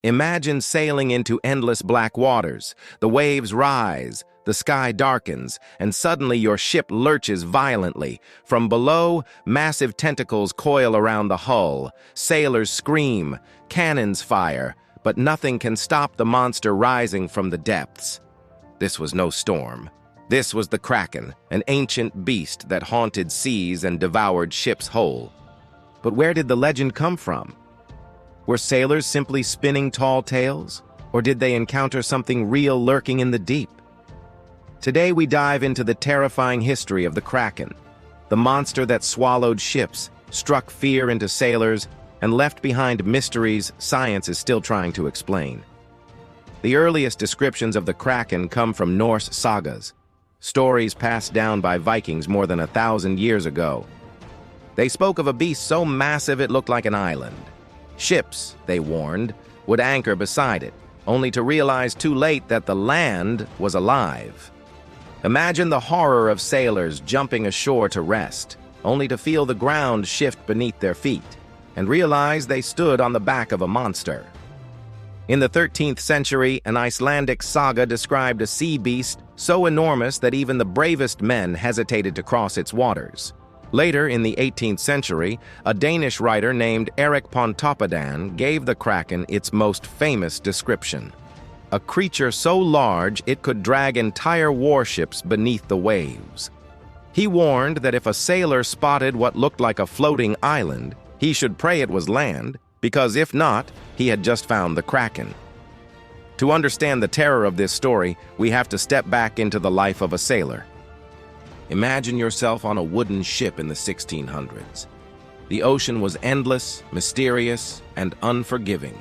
Imagine sailing into endless black waters. The waves rise, the sky darkens, and suddenly your ship lurches violently. From below, massive tentacles coil around the hull. Sailors scream, cannons fire, but nothing can stop the monster rising from the depths. This was no storm. This was the Kraken, an ancient beast that haunted seas and devoured ships whole. But where did the legend come from? Were sailors simply spinning tall tales, or did they encounter something real lurking in the deep? Today we dive into the terrifying history of the Kraken, the monster that swallowed ships, struck fear into sailors, and left behind mysteries science is still trying to explain. The earliest descriptions of the Kraken come from Norse sagas, stories passed down by Vikings more than 1,000 years ago. They spoke of a beast so massive it looked like an island. Ships, they warned, would anchor beside it, only to realize too late that the land was alive. Imagine the horror of sailors jumping ashore to rest, only to feel the ground shift beneath their feet, and realize they stood on the back of a monster. In the 13th century, an Icelandic saga described a sea beast so enormous that even the bravest men hesitated to cross its waters. Later, in the 18th century, a Danish writer named Erik Pontoppidan gave the Kraken its most famous description: a creature so large it could drag entire warships beneath the waves. He warned that if a sailor spotted what looked like a floating island, he should pray it was land, because if not, he had just found the Kraken. To understand the terror of this story, we have to step back into the life of a sailor. Imagine yourself on a wooden ship in the 1600s. The ocean was endless, mysterious, and unforgiving.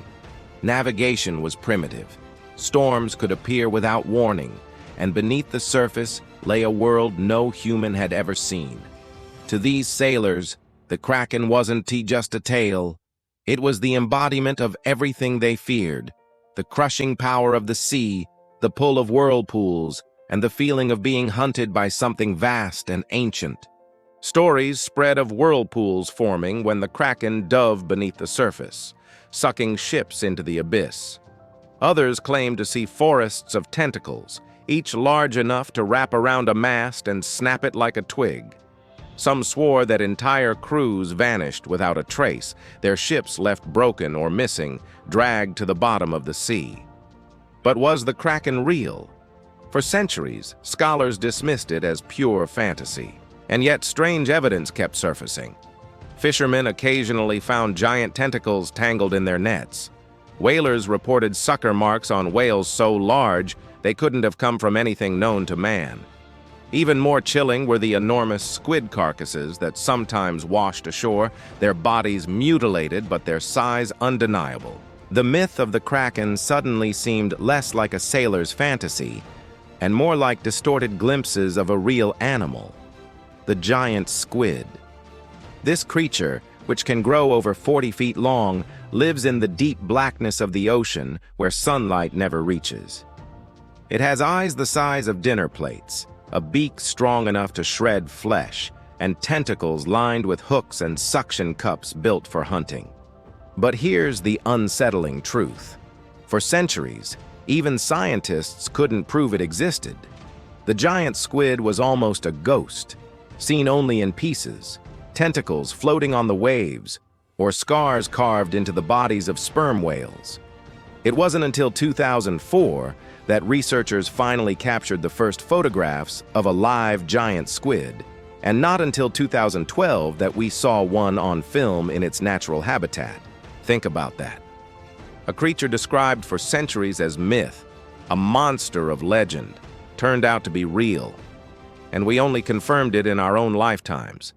Navigation was primitive. Storms could appear without warning, and beneath the surface lay a world no human had ever seen. To these sailors, the Kraken wasn't just a tale. It was the embodiment of everything they feared: the crushing power of the sea, the pull of whirlpools, and the feeling of being hunted by something vast and ancient. Stories spread of whirlpools forming when the Kraken dove beneath the surface, sucking ships into the abyss. Others claimed to see forests of tentacles, each large enough to wrap around a mast and snap it like a twig. Some swore that entire crews vanished without a trace, their ships left broken or missing, dragged to the bottom of the sea. But was the Kraken real? For centuries, scholars dismissed it as pure fantasy, and yet strange evidence kept surfacing. Fishermen occasionally found giant tentacles tangled in their nets. Whalers reported sucker marks on whales so large they couldn't have come from anything known to man. Even more chilling were the enormous squid carcasses that sometimes washed ashore, their bodies mutilated but their size undeniable. The myth of the Kraken suddenly seemed less like a sailor's fantasy and more like distorted glimpses of a real animal: the giant squid. This creature, which can grow over 40 feet long, lives in the deep blackness of the ocean where sunlight never reaches. It has eyes the size of dinner plates, a beak strong enough to shred flesh, and tentacles lined with hooks and suction cups built for hunting. But here's the unsettling truth. For centuries, even scientists couldn't prove it existed. The giant squid was almost a ghost, seen only in pieces, tentacles floating on the waves, or scars carved into the bodies of sperm whales. It wasn't until 2004 that researchers finally captured the first photographs of a live giant squid, and not until 2012 that we saw one on film in its natural habitat. Think about that. A creature described for centuries as myth, a monster of legend, turned out to be real, and we only confirmed it in our own lifetimes.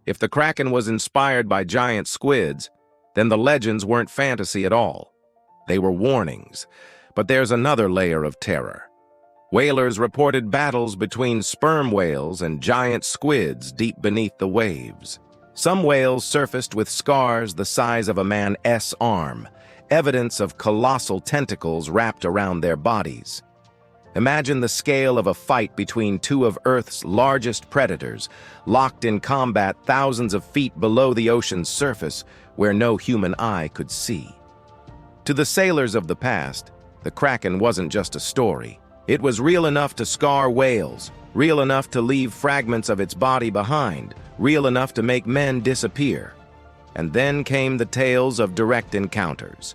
If the Kraken was inspired by giant squids, then the legends weren't fantasy at all. They were warnings. But there's another layer of terror. Whalers reported battles between sperm whales and giant squids deep beneath the waves. Some whales surfaced with scars the size of a man's arm, evidence of colossal tentacles wrapped around their bodies. Imagine the scale of a fight between two of Earth's largest predators, locked in combat thousands of feet below the ocean's surface, where no human eye could see. To the sailors of the past, the Kraken wasn't just a story. It was real enough to scar whales, real enough to leave fragments of its body behind, real enough to make men disappear. And then came the tales of direct encounters.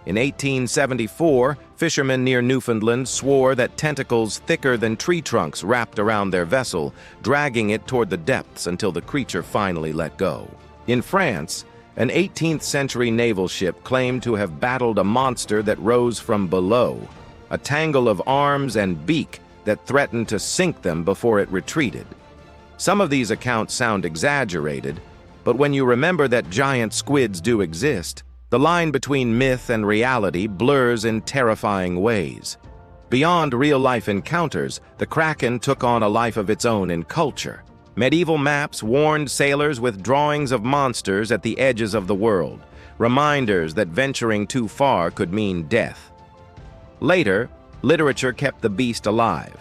In 1874, fishermen near Newfoundland swore that tentacles thicker than tree trunks wrapped around their vessel, dragging it toward the depths until the creature finally let go. In France, an 18th century naval ship claimed to have battled a monster that rose from below, a tangle of arms and beak that threatened to sink them before it retreated. Some of these accounts sound exaggerated, but when you remember that giant squids do exist, the line between myth and reality blurs in terrifying ways. Beyond real-life encounters, the Kraken took on a life of its own in culture. Medieval maps warned sailors with drawings of monsters at the edges of the world, reminders that venturing too far could mean death. Later, literature kept the beast alive.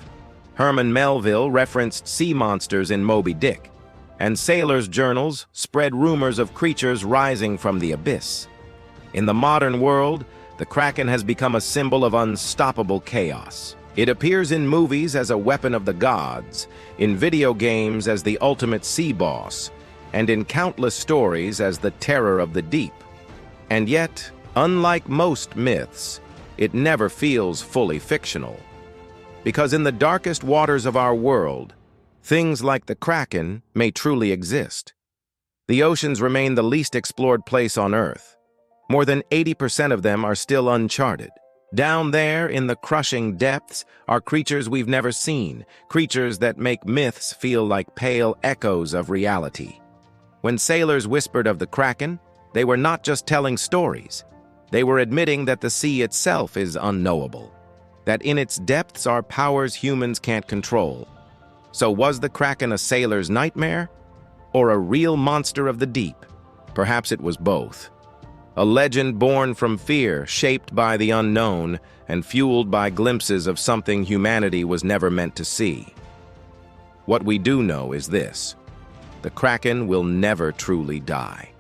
Herman Melville referenced sea monsters in Moby Dick, and sailors' journals spread rumors of creatures rising from the abyss. In the modern world, the Kraken has become a symbol of unstoppable chaos. It appears in movies as a weapon of the gods, in video games as the ultimate sea boss, and in countless stories as the terror of the deep. And yet, unlike most myths, it never feels fully fictional. Because in the darkest waters of our world, things like the Kraken may truly exist. The oceans remain the least explored place on Earth. More than 80% of them are still uncharted. Down there in the crushing depths are creatures we've never seen, creatures that make myths feel like pale echoes of reality. When sailors whispered of the Kraken, they were not just telling stories. They were admitting that the sea itself is unknowable, that in its depths are powers humans can't control. So was the Kraken a sailor's nightmare, or a real monster of the deep? Perhaps it was both. A legend born from fear, shaped by the unknown, and fueled by glimpses of something humanity was never meant to see. What we do know is this: the Kraken will never truly die.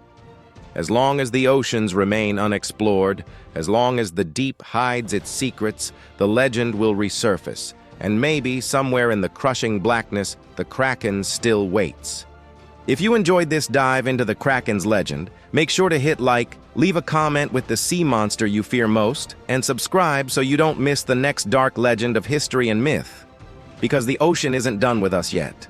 As long as the oceans remain unexplored, as long as the deep hides its secrets, the legend will resurface, and maybe somewhere in the crushing blackness, the Kraken still waits. If you enjoyed this dive into the Kraken's legend, make sure to hit like, leave a comment with the sea monster you fear most, and subscribe so you don't miss the next dark legend of history and myth. Because the ocean isn't done with us yet.